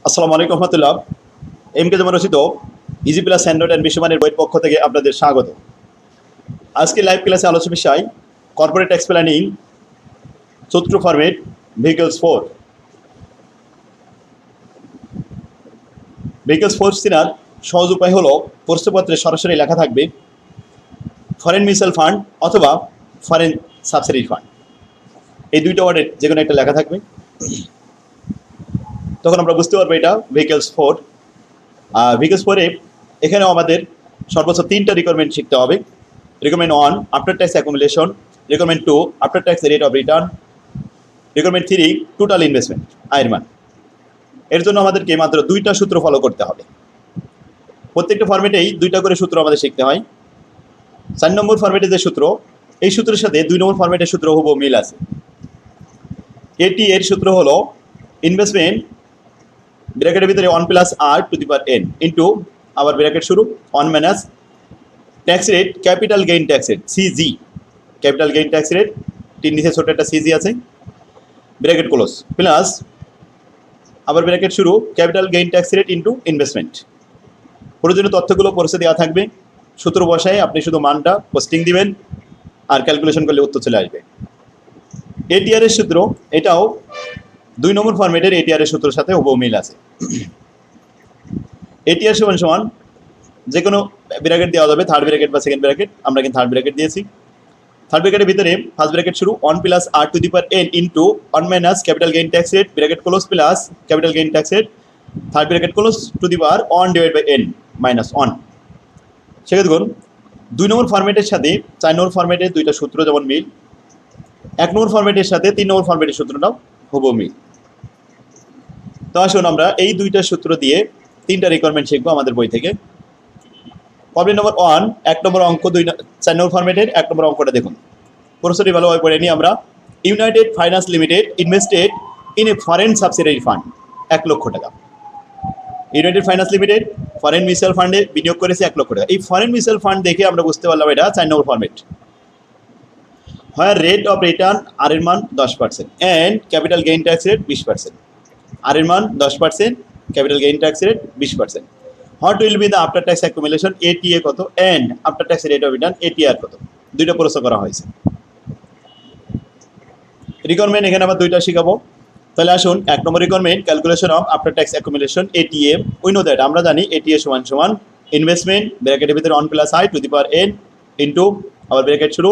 আসসালামু আলাইকুম রহমতুল্লাহ। এমকে যেমন রচিত ইজি প্লাস অ্যান্ড্রয়েড অ্যান্ড বিশ্বমানের বইয়ের পক্ষ থেকে আপনাদের স্বাগত। আজকে লাইভ ক্লাসে আলোচ্য বিষয় কর্পোরেট ট্যাক্স প্ল্যানিং সূত্র ফরম্যাট ভেহিকলস 4। ভেহিকলস 4 চেনার সহজ উপায় হলো প্রশ্নপত্রে সরাসরি লেখা থাকবে ফরেন মিউচুয়াল ফান্ড অথবা ফরেন সাবসিডারি ফান্ড, এই দুইটা ওয়ার্ডের যে কোনো একটা লেখা থাকবে, তখন আমরা বুঝতে পারবো এটা ভেহিকলস 4। ভেহিকলস 4-এ এখানেও আমাদের সর্বোচ্চ 3টা রিকোয়ারমেন্ট শিখতে হবে। Requirement 1 after tax accumulation, requirement 2 after tax rate of return, requirement 3 total investment আয়ের মান। এর জন্য আমাদেরকে মাত্র 2টা সূত্র ফলো করতে হবে। প্রত্যেকটা ফরম্যাটেই 2টা করে সূত্র আমাদের শিখতে হয়। 4 নম্বর ফরম্যাটে যে সূত্র, এই সূত্রের সাথে 2 নম্বর ফরম্যাটের সূত্র হুবহু মিল আছে। এটি এর সূত্র হলো ইনভেস্টমেন্ট ব্র্যাকেটের ভিতরে 1 plus R to the power N into আবার ব্র্যাকেট শুরু 1 minus tax rate capital gain tax rate CG, capital gain tax rate তিন নিচে ছোট একটা সিজি আছে, ব্র্যাকেট ক্লোজ প্লাস আবার ব্র্যাকেট শুরু capital gain tax rate into investment. প্রয়োজনীয় তথ্যগুলো পরিচয় দেওয়া থাকবে। সূত্র বসায় আপনি শুধু মানটা পোস্টিং দিবেন আর ক্যালকুলেশন করলে উত্তর চলে আসবে। এটিআর এর সূত্র, এটাও 2 নম্বর ফরম্যাটের এটিআর এর সূত্রের সাথে হুবহু মিল আছে। এটিআর সমান সমান যে কোনো ব্র্যাকেট দেওয়া যাবে, থার্ড ব্র্যাকেট বা সেকেন্ড ব্র্যাকেট, আমরা কিন্তু থার্ড ব্র্যাকেট দিয়েছি। থার্ড ব্র্যাকেটের ভিতরে ফার্স্ট ব্র্যাকেট শুরু 1 plus R to the power N into 1 minus capital gain tax rate bracket close plus capital gain tax rate third bracket close to the power 1 divide by n minus 1। সেক্ষেত্রে দেখুন 2 নম্বর ফরম্যাটের সাথে 4 নম্বর ফরম্যাটের 2টা সূত্র যেমন মিল, 1 নম্বর ফরম্যাটের সাথে 3 নম্বর ফরম্যাটের সূত্রটাও হুবহু মিল। তো আসুন আমরা এই 2টা সূত্র দিয়ে 3টা রিকোয়ারমেন্ট শিখবো আমাদের বই থেকে। প্রবলেম নম্বর 1, 1 নম্বর অঙ্ক 4 নম্বর ফরম্যাটের 1 নম্বর অঙ্কটা দেখুন। প্রশ্নটি ভালোভাবে পড়ে নিই আমরা। United finance limited invested in a foreign subsidiary fund 1 lakh টাকা। United finance limited foreign mutual ফান্ডে বিনিয়োগ করেছে 1 লক্ষ টাকা। এই ফরেন মিউচুয়াল ফান্ড দেখে আমরা বুঝতে পারলাম এটা 4 নম্বর format. Where rate of return আর এর মান 10% and capital gain tax rate 20%। আর এর মান 10%, capital gain tax rate 20%। What will be the after tax accumulation ATA কত and after tax rate of return ATR কত। 2টা প্রশ্ন করা হয়েছে। রিকোয়ারমেন্ট এখানে আবার 2টা শিখাবো। তাহলে আসুন 1 নম্বর requirement calculation of after tax accumulation ATA. We know that, আমরা জানি এটিএ সমান সমান ইনভেস্টমেন্ট ব্র্যাকেটের ভিতরে 1 plus I to the power N into আবার ব্র্যাকেট শুরু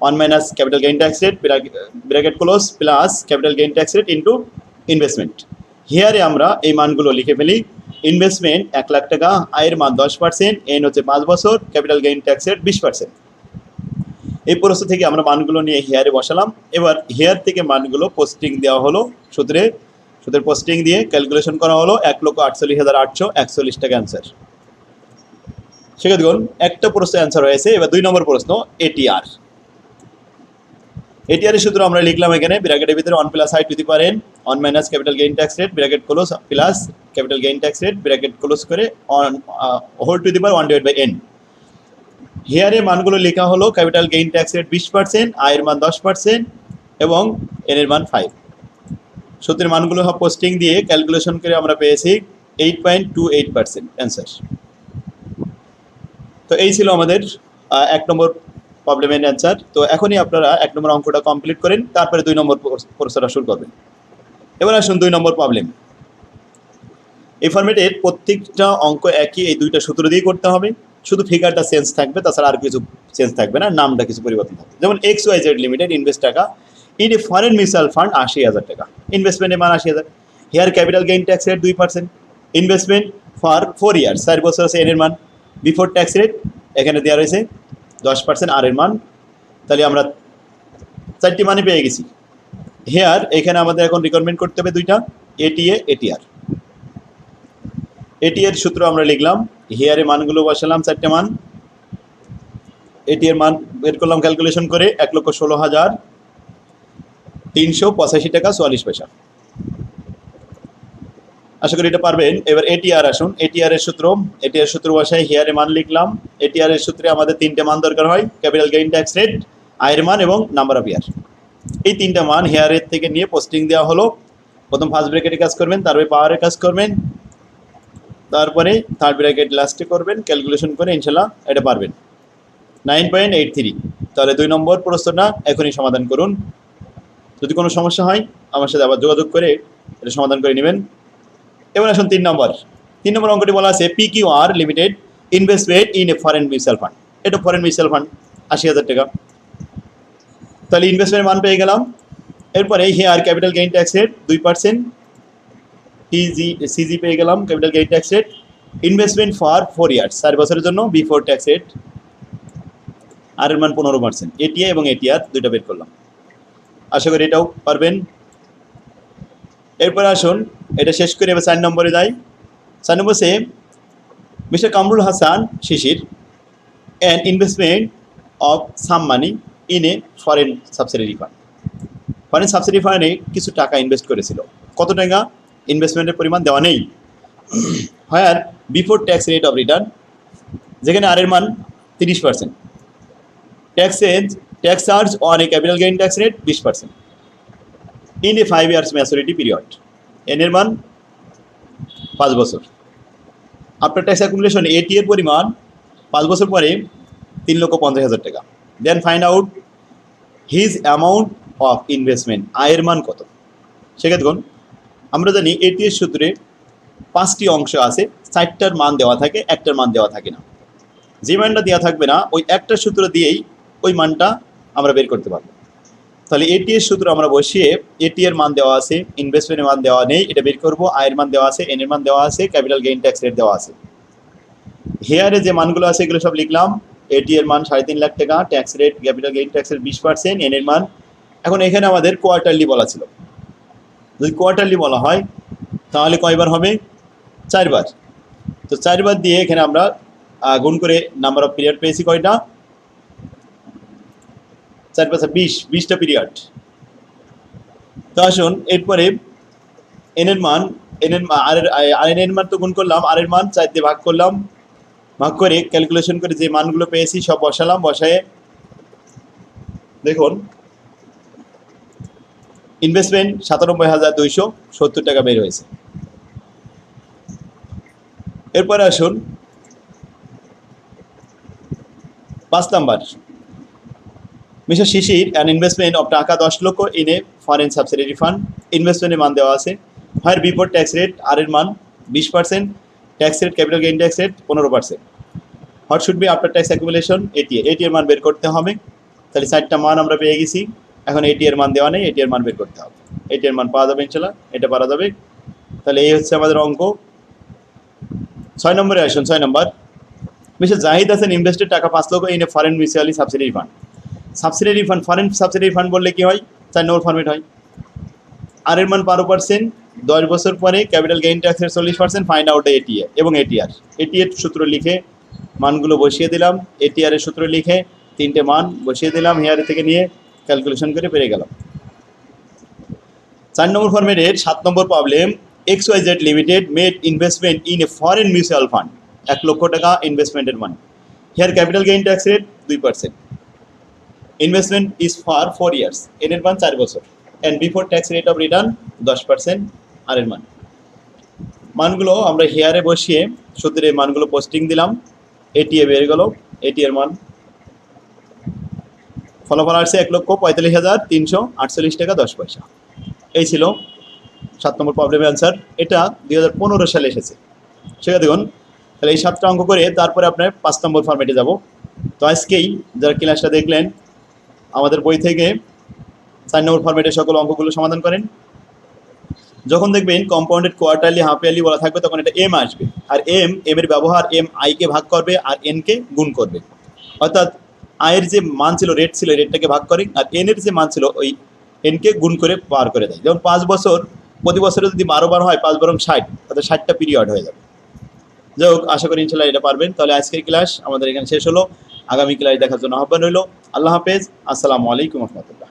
1 minus capital gain tax rate bracket close plus capital gain tax rate into investment. হিয়ারে আমরা এই মানগুলো লিখে ফেলি। ইনভেস্টমেন্ট 1 লাখ টাকা, আয়ের মান 10%, এন হচ্ছে 5 বছর, ক্যাপিটাল গেইন ট্যাক্স রেট 20%। এই প্রশ্ন থেকে আমরা মানগুলো নিয়ে হিয়ারে বসালাম। এবার হিয়ার থেকে মানগুলো পোস্টিং দেওয়া হলো সুদের পোস্টিং দিয়ে ক্যালকুলেশন করা হলো 1,48,841 টাকা অ্যান্সার। সেক্ষেত্রে দেখুন একটা প্রশ্ন অ্যান্সার হয়েছে। এবার 2 নম্বর প্রশ্ন এটিআর। এটিআর এর সূত্র আমরা লিখলাম এখানে ব্র্যাকেটের ভিতরে 1 plus I to the power N 1 minus capital gain tax rate bracket close plus capital gain tax rate bracket close করে whole to the power 1 divide by N. হিয়ারে মানগুলো লেখা হলো ক্যাপিটাল গেইন ট্যাক্স রেট 20%, আয়ের মান 10% এবং N এর মান 5। সূত্রের মানগুলো সব পোস্টিং দিয়ে ক্যালকুলেশন করে আমরা পেয়েছি 8.28% অ্যান্সার। তো এই ছিল আমাদের 1 নম্বর প্রবলেমের অ্যান্সার। তো এখনই আপনারা 1 নম্বর অঙ্কটা কমপ্লিট করেন, তারপরে 2 নম্বর প্রশ্নটা শুরু করবেন। এবার আসুন 2 নম্বর প্রবলেম। এই ফরম্যাটের প্রত্যেকটা অঙ্ক একই, এই 2টা সূত্র দিয়ে করতে হবে। শুধু ফিগারটা চেঞ্জ থাকবে, তাছাড়া আর কিছু চেঞ্জ থাকবে না, নামটা কিছু পরিবর্তন থাকবে। যেমন XYZ লিমিটেড ইনভেস্ট টাকা in a foreign mutual fund 80,000 টাকা, ইনভেস্টমেন্টের মান 80,000। Here capital gain tax rate 2%, investment for 4 years 4 বছর আছে, এন এর মান বিফোর ট্যাক্স রেট এখানে দেওয়া রয়েছে 10%, আর এর মান। তাহলে আমরা 4টি মানে পেয়ে গেছি। হেয়ার এখানে আমাদের এখন রিকোয়ারমেন্ট করতে হবে 2টা এটিএ এটিআর। এটিএর সূত্র আমরা লিখলাম, হেয়ারে মানগুলো বসালাম 4টে মান। এটিএর মান বের করলাম ক্যালকুলেশন করে 1,16,385 টাকা 44 পয়সা। আশা করি এটা পারবেন। এবার এটিআর আসুন। এটিআর এর সূত্র বসায় হেয়ারে মান লিখলাম। এটিআর এর সূত্রে আমাদের 3টে মান দরকার হয়, ক্যাপিটাল গেইন ট্যাক্স রেট, আয়ের মান এবং নাম্বার অফ ইয়ার। এই 3টা মান হেয়ারের থেকে নিয়ে পোস্টিং দেওয়া হলো প্রথম ফার্স্ট ব্র্যাকেটে কাজ করবেন, তারপরে পাওয়ারে কাজ করবেন, তারপরে থার্ড ব্র্যাকেট লাস্টে করবেন, ক্যালকুলেশন করে ইনশাল্লাহ এটা পারবেন। 9.83। তাহলে 2 নম্বর প্রশ্নটা এখনই সমাধান করুন। যদি কোনো সমস্যা হয় আমার সাথে আবার যোগাযোগ করে এটা সমাধান করে নেবেন। এবার আসুন 3 নম্বর অঙ্কটি বলা আছে PQR limited investment in a foreign mutual fund. এটা ফরেন মিউচুয়াল ফান্ড 80,000 টাকা। তাহলে ইনভেস্টমেন্টের মান পেয়ে গেলাম। এরপরে here capital gain tax rate 2%, CG পেয়ে গেলাম capital gain tax rate. Investment for 4 years, 4 বছরের জন্য বিফোর ট্যাক্স রেট, আর এর মান 15%। এটিএ এবং এটিআর দুইটা বের করলাম, আশা করি এটাও পারবেন। এরপরে আসুন এটা শেষ করে এবার 4 নম্বরে যাই। 4 নম্বর say mister Kamrul Hasan Shishir an investment of some money in a foreign subsidiary fund. Foreign subsidy ফান্ডে কিছু টাকা ইনভেস্ট করেছিল। কত টাকা? ইনভেস্টমেন্টের পরিমাণ দেওয়া নেই। Higher before tax rate of return, যেখানে আর এর মান 30%। Tax charge on a capital gain tax rate 20% in a 5 years maturity period. N এর মান 5 বছর। আফটার ট্যাক্স অ্যাকুমুলেশন এটি এর পরিমাণ 5 বছর পরে 3,50,000 টাকা। Then find out his amount of investment, আয়ের মান কত। সেক্ষেত্রে আমরা জানি এটি এর সূত্রে 5টি অংশ আছে, 4টার মান দেওয়া থাকে, একটার মান দেওয়া থাকে না। যে মানটা দেওয়া থাকবে না ওই একটা সূত্র দিয়েই ওই মানটা আমরা বের করতে পারবো। তাহলে এটি এর সূত্র আমরা বসিয়ে এটি এর মান দেওয়া আছে, ইনভেস্টমেন্টের মান দেওয়া নেই, এটা বের করব। আয়ের মান দেওয়া আছে, এন এর মান দেওয়া আছে, ক্যাপিটাল গেইন ট্যাক্স রেট দেওয়া আছে। হেয়ারে যে মানগুলো আছে এগুলো সব লিখলাম। এটি এর মান 3.5 লাখ টাকা, tax rate capital gain tax rate 20%, N এর মান। এখন এখানে আমাদের কোয়ার্টারলি বলা ছিল, যদি কোয়ার্টারলি বলা হয় তাহলে কয়বার হবে? 4 বার। তো 4 বার দিয়ে এখানে আমরা গুণ করে নাম্বার অফ পিরিয়ড পেয়েছি কয়টা? 4 × 5 = 20টা পিরিয়ড। তো আসুন এরপরে এন এর মান, আর এন এর মান তো গুণ করলাম, আর এর মান 4 দিয়ে ভাগ করলাম, ভাগ করে ক্যালকুলেশন করে যে মানগুলো পেয়েছি সব বসালাম। বসায়ে দেখুন ইনভেস্টমেন্ট 97,270 টাকা বের হয়েছে। এরপরে আসুন 5 number, mister Shishir an investment of taka 10 lakh in a foreign subsidiary fund. ইনভেস্টমেন্টের মান দেওয়া আছে। Higher before tax rate, R এর মান 20%, tax rate capital gain tax rate 15%। What should be after tax accumulation? এটি এর মান বের করতে হবে। তাহলে 4টা মান আমরা পেয়ে গেছি। এখন এটি এর মান দেওয়া নেই, এটি এর মান বের করতে হবে। এটি এর মান পাওয়া যাবে ইনশাল্লাহ, এটা পারা যাবে। তাহলে এই হচ্ছে আমাদের অঙ্ক। 6 নম্বরে আসুন। 6 নম্বর, মিস্টার জাহিদ হাসান ইনভেস্টেড টাকা 5 লক্ষ in a foreign mutually subsidiary fund. Subsidiary fund, foreign subsidiary fund বললে কি হয়? 4 নম্বর ফরম্যাট হয়। আর এর মান 12%, 10 বছর পরে ক্যাপিটাল গেইন ট্যাক্সের 40%। ফাইন্ড আউট এটিএ এবং এটিআর। এটিএর সূত্র লিখে মানগুলো বসিয়ে দিলাম, এটিআর এর সূত্র লিখে 3টে মান বসিয়ে দিলাম, হেয়ার থেকে নিয়ে ক্যালকুলেশন করে পেরে গেলাম। 4 নম্বর ফরম্যাটের 7 নম্বর problem, XYZ limited made investment in a foreign mutual fund. 1 lakh টাকা ইনভেস্টমেন্টের মান। Here capital gain tax rate 2%। Investment is for 4 years, N এর মান 4 বছর। And before tax rate of return 10%, আর এর মান। মানগুলো আমরা হেয়ারে বসিয়ে সূত্রে মানগুলো পোস্টিং দিলাম, এটিএ বের গেল, এটি এর মান। ফলাফল আসছে 1,45,348 টাকা 10 পয়সা। এই ছিল 7 নম্বর প্রবলেমের অ্যান্সার। এটা 2015 সালে এসেছে। সেটা দেখুন। তাহলে এই 7টা অঙ্ক করে তারপরে আপনার 5 নম্বর ফরম্যাটে যাব। তো আজকেই যারা ক্লাসটা দেখলেন আমাদের বই থেকে 4 নম্বর ফরম্যাটের সকল অঙ্কগুলো সমাধান করেন। যখন দেখবেন কম্পাউন্ডেড কোয়ার্টারলি হাফ ইয়ারলি বলা থাকবে তখন এটা এম আসবে, আর এম এর ব্যবহার এম আইকে ভাগ করবে আর এনকে গুণ করবে। অর্থাৎ আয়ের যে মান ছিল, রেট ছিল, রেটটাকে ভাগ করে, আর এন এর যে মান ছিল ওই এনকে গুণ করে পার করে দেয়। যেমন 5 বছর, প্রতি বছরে যদি 12 বার হয় 5 × 60, তাহলে 60টা পিরিয়ড হয়ে যাবে। যাই হোক, আশা করি ইনশাল্লাহ এটা পারবেন। তাহলে আজকের ক্লাস আমাদের এখানে শেষ হলো। আগামী ক্লাস দেখার জন্য আহ্বান রইল। আল্লাহ হাফেজ, আসসালামু আলাইকুম রহমতুল্লাহ।